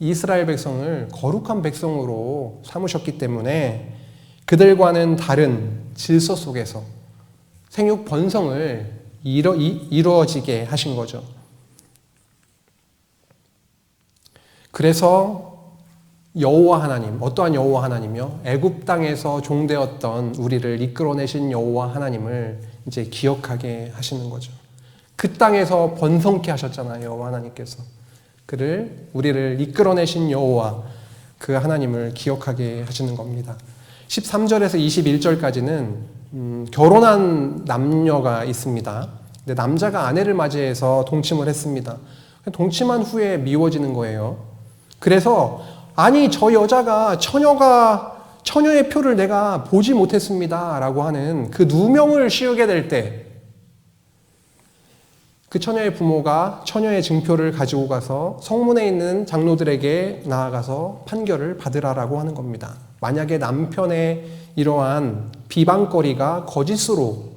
이스라엘 백성을 거룩한 백성으로 삼으셨기 때문에 그들과는 다른 질서 속에서 생육 번성을 이루어지게 하신 거죠. 그래서 여호와 하나님, 어떠한 여호와 하나님이요? 애굽 땅에서 종되었던 우리를 이끌어내신 여호와 하나님을 이제 기억하게 하시는 거죠. 그 땅에서 번성케 하셨잖아요, 여호와 하나님께서. 우리를 이끌어내신 여호와 그 하나님을 기억하게 하시는 겁니다. 13절에서 21절까지는 결혼한 남녀가 있습니다. 근데 남자가 아내를 맞이해서 동침을 했습니다. 동침한 후에 미워지는 거예요. 그래서 저 여자가 처녀의 표를 내가 보지 못했습니다 라고 하는 그 누명을 씌우게 될 때 그 처녀의 부모가 처녀의 증표를 가지고 가서 성문에 있는 장로들에게 나아가서 판결을 받으라라고 하는 겁니다. 만약에 남편의 이러한 비방거리가 거짓으로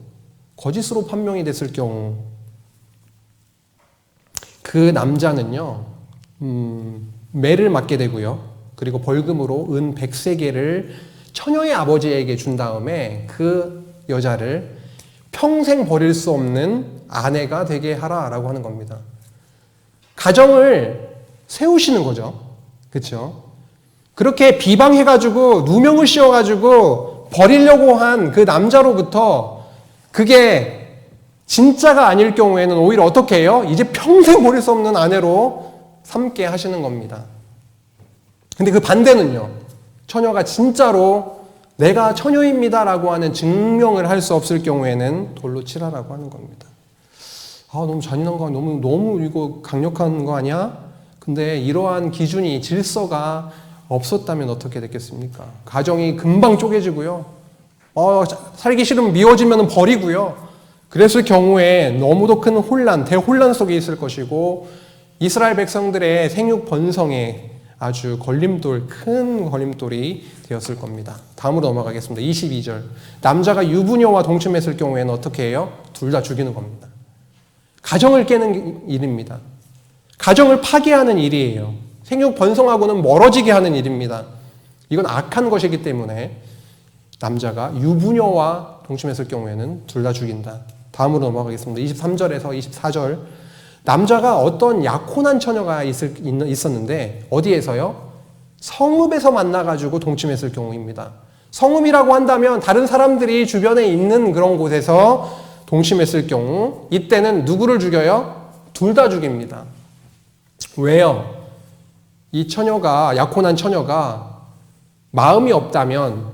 판명이 됐을 경우 그 남자는요 매를 맞게 되고요. 그리고 벌금으로 은 100세겔을 처녀의 아버지에게 준 다음에 그 여자를 평생 버릴 수 없는 아내가 되게 하라라고 하는 겁니다. 가정을 세우시는 거죠. 그렇죠? 그렇게 비방해가지고 누명을 씌워가지고 버리려고 한 그 남자로부터 그게 진짜가 아닐 경우에는 오히려 어떻게 해요? 이제 평생 버릴 수 없는 아내로 삼게 하시는 겁니다. 근데 그 반대는요. 처녀가 진짜로 내가 처녀입니다라고 하는 증명을 할 수 없을 경우에는 돌로 치라라고 하는 겁니다. 너무 잔인한 거, 너무 이거 강력한 거 아니야? 근데 이러한 기준이 질서가 없었다면 어떻게 됐겠습니까? 가정이 금방 쪼개지고요. 살기 싫으면 미워지면 버리고요. 그랬을 경우에 너무도 큰 혼란, 대혼란 속에 있을 것이고 이스라엘 백성들의 생육 번성에 아주 큰 걸림돌이 되었을 겁니다. 다음으로 넘어가겠습니다. 22절. 남자가 유부녀와 동침했을 경우에는 어떻게 해요? 둘 다 죽이는 겁니다. 가정을 깨는 일입니다. 가정을 파괴하는 일이에요. 생육 번성하고는 멀어지게 하는 일입니다. 이건 악한 것이기 때문에 남자가 유부녀와 동침했을 경우에는 둘 다 죽인다. 다음으로 넘어가겠습니다. 23절에서 24절. 남자가 어떤 약혼한 처녀가 있었는데 어디에서요? 성읍에서 만나가지고 동침했을 경우입니다. 성읍이라고 한다면 다른 사람들이 주변에 있는 그런 곳에서 동침했을 경우 이때는 누구를 죽여요? 둘 다 죽입니다. 왜요? 이 처녀가, 약혼한 처녀가 마음이 없다면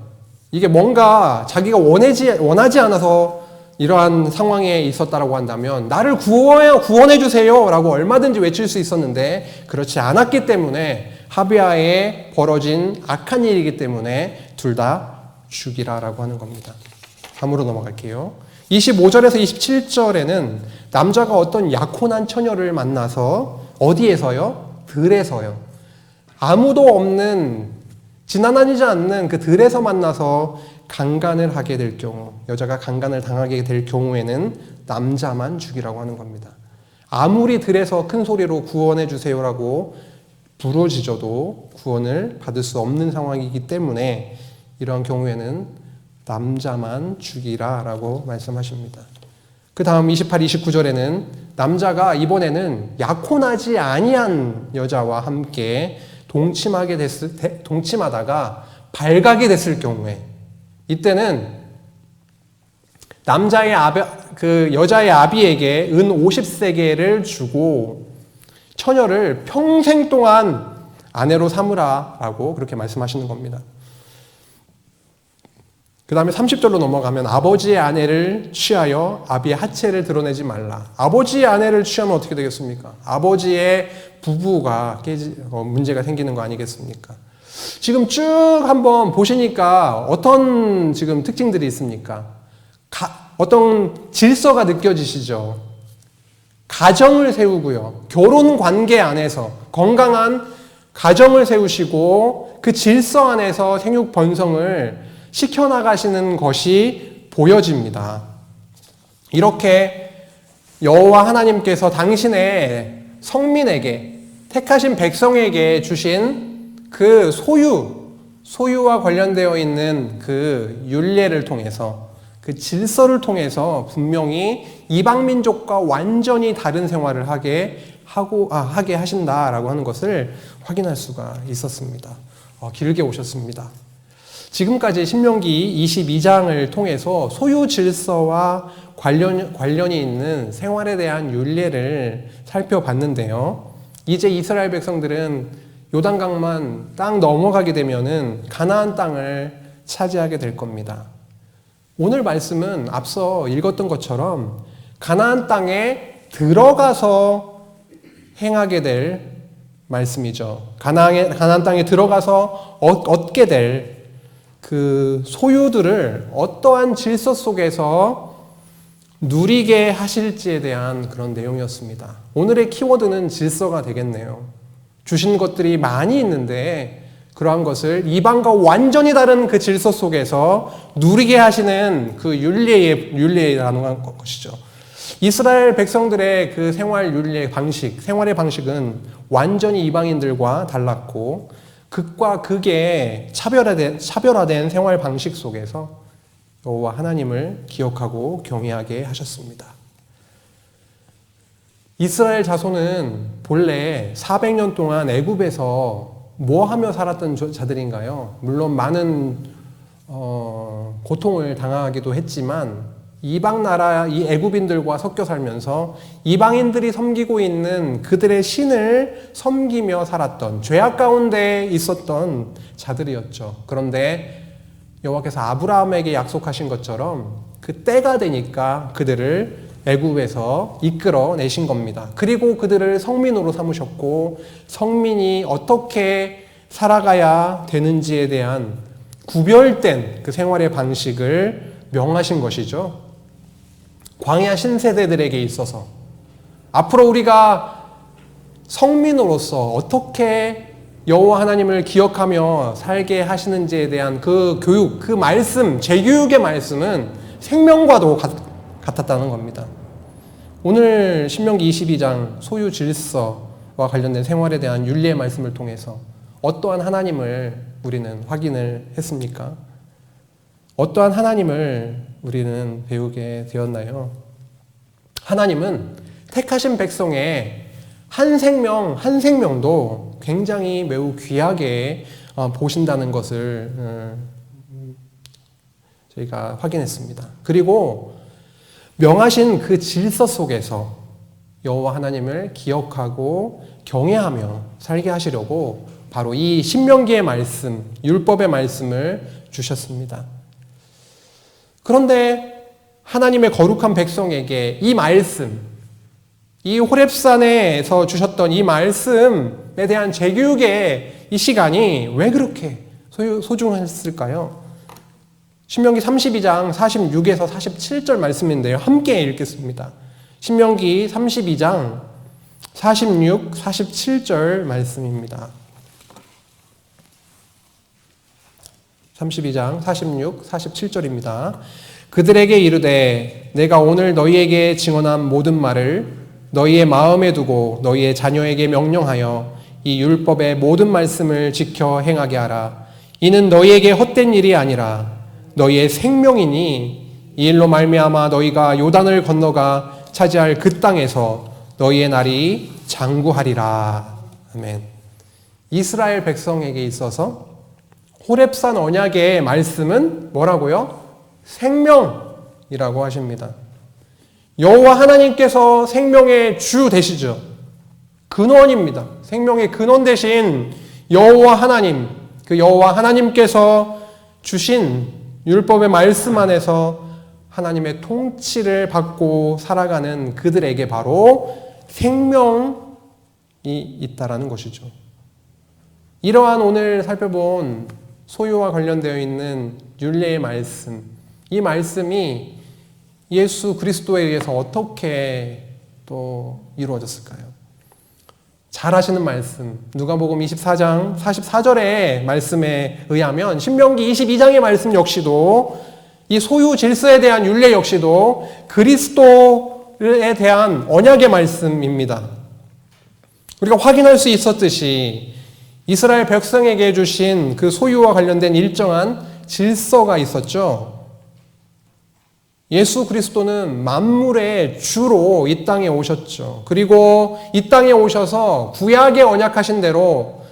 이게 뭔가 자기가 원하지 않아서 이러한 상황에 있었다라고 한다면 나를 구원해 주세요 라고 얼마든지 외칠 수 있었는데 그렇지 않았기 때문에 합의하에 벌어진 악한 일이기 때문에 둘 다 죽이라라고 하는 겁니다. 다음으로 넘어갈게요. 25절에서 27절에는 남자가 어떤 약혼한 처녀를 만나서 어디에서요? 들에서요. 아무도 없는 지나다니지 않는 그 들에서 만나서 강간을 하게 될 경우, 여자가 강간을 당하게 될 경우에는 남자만 죽이라고 하는 겁니다. 아무리 들에서 큰 소리로 구원해 주세요라고 부르짖어도 구원을 받을 수 없는 상황이기 때문에 이러한 경우에는 남자만 죽이라라고 말씀하십니다. 그 다음 28, 29절에는 남자가 이번에는 약혼하지 아니한 여자와 함께 동침하다가 발각이 됐을 경우에 이때는 여자의 아비에게 은 50세겔을 주고 처녀를 평생 동안 아내로 삼으라라고 그렇게 말씀하시는 겁니다. 그 다음에 30절로 넘어가면 아버지의 아내를 취하여 아비의 하체를 드러내지 말라. 아버지의 아내를 취하면 어떻게 되겠습니까? 아버지의 부부가 문제가 생기는 거 아니겠습니까? 지금 쭉 한번 보시니까 어떤 지금 특징들이 있습니까? 어떤 질서가 느껴지시죠? 가정을 세우고요. 결혼 관계 안에서 건강한 가정을 세우시고 그 질서 안에서 생육 번성을 시켜나가시는 것이 보여집니다. 이렇게 여호와 하나님께서 당신의 성민에게 택하신 백성에게 주신 그 소유와 관련되어 있는 그 율례를 통해서 그 질서를 통해서 분명히 이방 민족과 완전히 다른 생활을 하게 하신다라고 하는 것을 확인할 수가 있었습니다. 길게 오셨습니다. 지금까지 신명기 22장을 통해서 소유 질서와 관련이 있는 생활에 대한 율례를 살펴봤는데요. 이제 이스라엘 백성들은 요단강만 땅 넘어가게 되면은 가나안 땅을 차지하게 될 겁니다. 오늘 말씀은 앞서 읽었던 것처럼 가나안 땅에 들어가서 행하게 될 말씀이죠. 가나안 땅에 들어가서 얻게 될 그 소유들을 어떠한 질서 속에서 누리게 하실지에 대한 그런 내용이었습니다. 오늘의 키워드는 질서가 되겠네요. 주신 것들이 많이 있는데 그러한 것을 이방과 완전히 다른 그 질서 속에서 누리게 하시는 그 율례라는 것이죠. 이스라엘 백성들의 그 생활의 방식은 완전히 이방인들과 달랐고 극과 극의 차별화된 생활 방식 속에서 여호와 하나님을 기억하고 경외하게 하셨습니다. 이스라엘 자손은 본래 400년 동안 애굽에서 뭐 하며 살았던 자들인가요? 물론 많은 고통을 당하기도 했지만 이방 나라 이 애굽인들과 섞여 살면서 이방인들이 섬기고 있는 그들의 신을 섬기며 살았던 죄악 가운데 있었던 자들이었죠. 그런데 여호와께서 아브라함에게 약속하신 것처럼 그 때가 되니까 그들을 애굽에서 이끌어내신 겁니다. 그리고 그들을 성민으로 삼으셨고 성민이 어떻게 살아가야 되는지에 대한 구별된 그 생활의 방식을 명하신 것이죠. 광야 신세대들에게 있어서 앞으로 우리가 성민으로서 어떻게 여호와 하나님을 기억하며 살게 하시는지에 대한 그 교육, 그 말씀, 재교육의 말씀은 생명과도 같았다는 겁니다. 오늘 신명기 22장 소유 질서와 관련된 생활에 대한 윤리의 말씀을 통해서 어떠한 하나님을 우리는 확인을 했습니까? 어떠한 하나님을 우리는 배우게 되었나요? 하나님은 택하신 백성의 한 생명 한 생명도 굉장히 매우 귀하게 보신다는 것을 저희가 확인했습니다. 그리고 명하신 그 질서 속에서 여호와 하나님을 기억하고 경외하며 살게 하시려고 바로 이 신명기의 말씀, 율법의 말씀을 주셨습니다. 그런데 하나님의 거룩한 백성에게 이 말씀, 이 호렙산에서 주셨던 이 말씀에 대한 재교육의 이 시간이 왜 그렇게 소중했을까요? 신명기 32장 46에서 47절 말씀인데요. 함께 읽겠습니다. 신명기 32장 46, 47절 말씀입니다. 32장 46, 47절입니다. 그들에게 이르되 내가 오늘 너희에게 증언한 모든 말을 너희의 마음에 두고 너희의 자녀에게 명령하여 이 율법의 모든 말씀을 지켜 행하게 하라. 이는 너희에게 헛된 일이 아니라 너희의 생명이니 이 일로 말미암아 너희가 요단을 건너가 차지할 그 땅에서 너희의 날이 장구하리라. 아멘. 이스라엘 백성에게 있어서 호렙산 언약의 말씀은 뭐라고요? 생명이라고 하십니다. 여호와 하나님께서 생명의 주 되시죠. 근원입니다. 생명의 근원 되신 여호와 하나님, 그 여호와 하나님께서 주신 율법의 말씀 안에서 하나님의 통치를 받고 살아가는 그들에게 바로 생명이 있다라는 것이죠. 이러한 오늘 살펴본 소유와 관련되어 있는 율례의 말씀, 이 말씀이 예수 그리스도에 의해서 어떻게 또 이루어졌을까요? 잘 아시는 말씀, 누가복음 24장 44절의 말씀에 의하면 신명기 22장의 말씀 역시도 이 소유 질서에 대한 율례 역시도 그리스도에 대한 언약의 말씀입니다. 우리가 확인할 수 있었듯이 이스라엘 백성에게 주신 그 소유와 관련된 일정한 질서가 있었죠. 예수 그리스도는 만물의 주로 이 땅에 오셨죠. 그리고 이 땅에 오셔서 구약에 언약하신 대로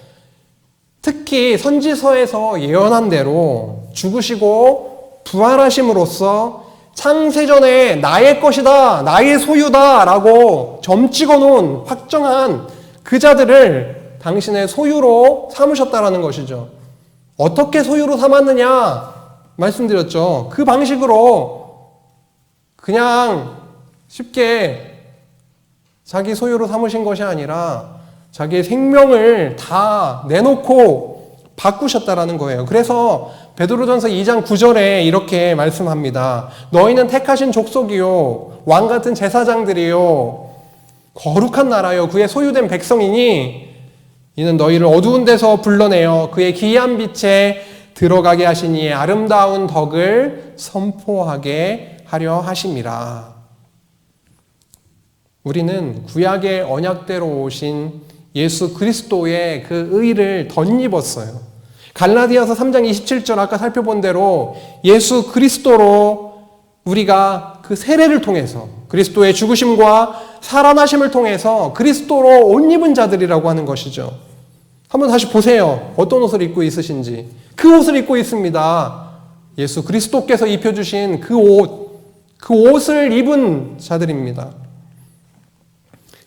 특히 선지서에서 예언한 대로 죽으시고 부활하심으로써 창세전에 나의 것이다, 나의 소유다 라고 점 찍어놓은 확정한 그 자들을 당신의 소유로 삼으셨다라는 것이죠. 어떻게 소유로 삼았느냐 말씀드렸죠. 그 방식으로 그냥 쉽게 자기 소유로 삼으신 것이 아니라 자기의 생명을 다 내놓고 바꾸셨다라는 거예요. 그래서 베드로전서 2장 9절에 이렇게 말씀합니다. 너희는 택하신 족속이요 왕 같은 제사장들이요 거룩한 나라요 그의 소유된 백성이니 이는 너희를 어두운 데서 불러내어 그의 기이한 빛에 들어가게 하신 이의 아름다운 덕을 선포하게 하려 하심이라. 우리는 구약의 언약대로 오신 예수 그리스도의 그 의를 덧입었어요. 갈라디아서 3장 27절 아까 살펴본 대로 예수 그리스도로 우리가 그 세례를 통해서 그리스도의 죽으심과 살아나심을 통해서 그리스도로 옷 입은 자들이라고 하는 것이죠. 한번 다시 보세요. 어떤 옷을 입고 있으신지. 그 옷을 입고 있습니다. 예수 그리스도께서 입혀주신 그 옷을 입은 자들입니다.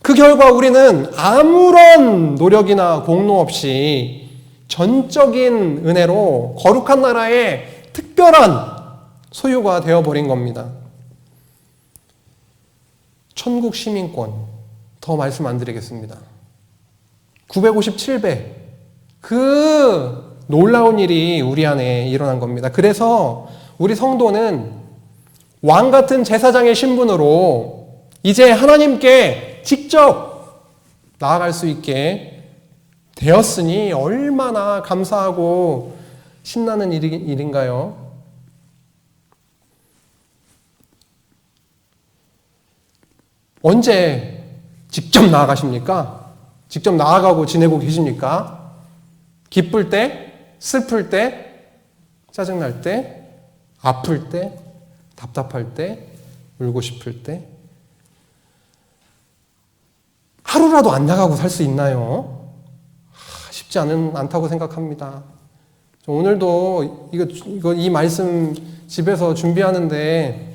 그 결과 우리는 아무런 노력이나 공로 없이 전적인 은혜로 거룩한 나라의 특별한 소유가 되어버린 겁니다. 천국 시민권, 더 말씀 안 드리겠습니다. 957배, 그 놀라운 일이 우리 안에 일어난 겁니다. 그래서 우리 성도는 왕 같은 제사장의 신분으로 이제 하나님께 직접 나아갈 수 있게 되었으니 얼마나 감사하고 신나는 일인가요? 언제 직접 나아가십니까? 직접 나아가고 지내고 계십니까? 기쁠 때, 슬플 때, 짜증날 때, 아플 때, 답답할 때, 울고 싶을 때. 하루라도 안 나가고 살 수 있나요? 쉽지 않다고 생각합니다. 오늘도 이 말씀 집에서 준비하는데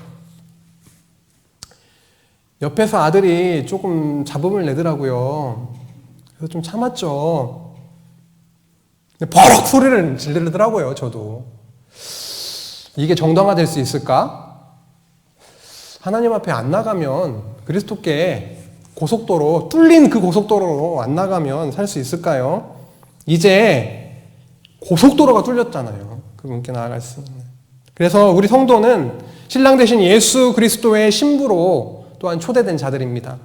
옆에서 아들이 조금 잡음을 내더라고요. 그래서 좀 참았죠. 버럭 소리를 지르더라고요, 저도. 이게 정당화될 수 있을까? 하나님 앞에 안 나가면 그리스도께 고속도로, 뚫린 그 고속도로로 안 나가면 살 수 있을까요? 이제 고속도로가 뚫렸잖아요. 그분께 나아갈 수 있는. 그래서 우리 성도는 신랑 되신 예수 그리스도의 신부로 또한 초대된 자들입니다.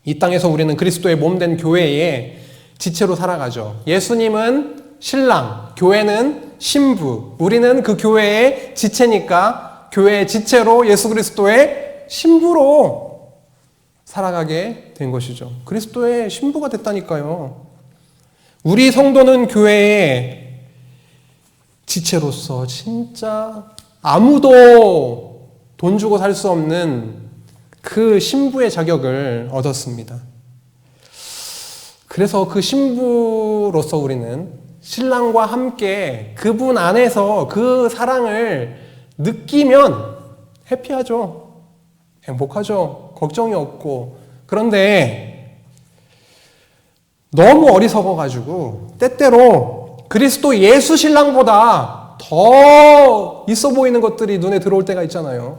이 땅에서 우리는 그리스도의 몸된 교회의 지체로 살아가죠. 예수님은 신랑, 교회는 신부. 우리는 그 교회의 지체니까 교회의 지체로 예수 그리스도의 신부로 살아가게 된 것이죠. 그리스도의 신부가 됐다니까요. 우리 성도는 교회의 지체로서 진짜 아무도 돈 주고 살 수 없는 그 신부의 자격을 얻었습니다. 그래서 그 신부로서 우리는 신랑과 함께 그분 안에서 그 사랑을 느끼면 해피하죠. 행복하죠. 걱정이 없고. 그런데 너무 어리석어가지고 때때로 그리스도 예수 신랑보다 더 있어 보이는 것들이 눈에 들어올 때가 있잖아요.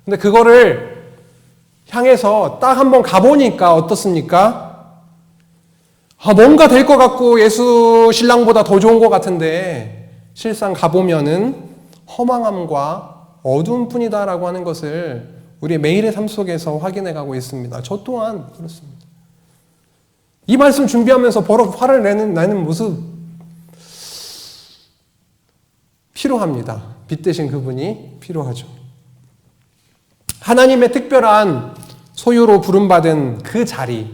근데 그거를 향해서 딱 한번 가보니까 어떻습니까? 뭔가 될 것 같고 예수 신랑보다 더 좋은 것 같은데 실상 가보면은 허망함과 어두운 뿐이다라고 하는 것을 우리의 매일의 삶 속에서 확인해 가고 있습니다. 저 또한 그렇습니다. 이 말씀 준비하면서 버럭 화를 내는 모습 필요합니다. 빛 대신 그분이 필요하죠. 하나님의 특별한 소유로 부름받은 그 자리,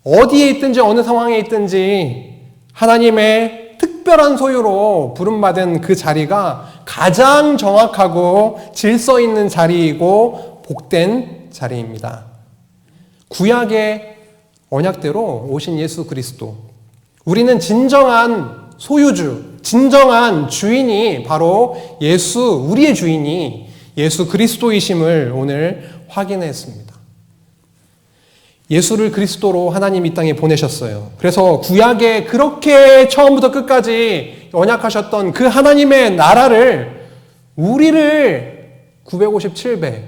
어디에 있든지 어느 상황에 있든지 하나님의 특별한 소유로 부름받은 그 자리가 가장 정확하고 질서 있는 자리이고 복된 자리입니다. 구약의 언약대로 오신 예수 그리스도, 우리는 진정한 소유주, 진정한 주인이 바로 우리의 주인이 예수 그리스도이심을 오늘 확인했습니다. 예수를 그리스도로 하나님 이 땅에 보내셨어요. 그래서 구약에 그렇게 처음부터 끝까지 언약하셨던 그 하나님의 나라를 우리를 957배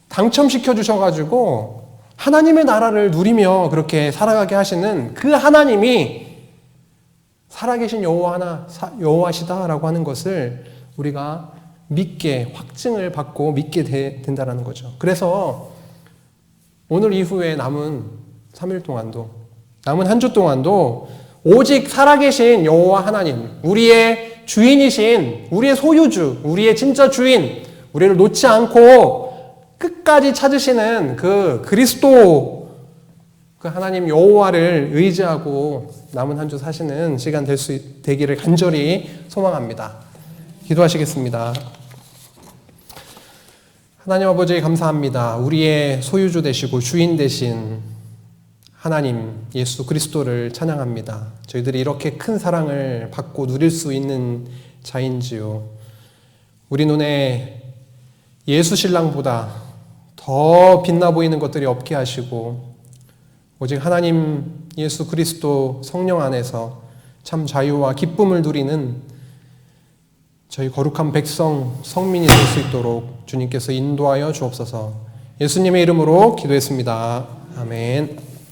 당첨시켜 주셔가지고 하나님의 나라를 누리며 그렇게 살아가게 하시는 그 하나님이 살아계신 여호와시다라고 하는 것을 우리가 믿게, 확증을 받고 믿게 된다라는 거죠. 그래서 오늘 이후에 남은 3일 동안도, 남은 한 주 동안도 오직 살아계신 여호와 하나님, 우리의 주인이신, 우리의 소유주, 우리의 진짜 주인, 우리를 놓지 않고 끝까지 찾으시는 그 그리스도 그 하나님 여호와를 의지하고 남은 한 주 사시는 시간 되기를 간절히 소망합니다. 기도하시겠습니다. 하나님 아버지 감사합니다. 우리의 소유주 되시고 주인 되신 하나님 예수 그리스도를 찬양합니다. 저희들이 이렇게 큰 사랑을 받고 누릴 수 있는 자인지요. 우리 눈에 예수 신랑보다 더 빛나 보이는 것들이 없게 하시고 오직 하나님 예수 그리스도 성령 안에서 참 자유와 기쁨을 누리는 저희 거룩한 백성 성민이 될 수 있도록 주님께서 인도하여 주옵소서. 예수님의 이름으로 기도했습니다. 아멘.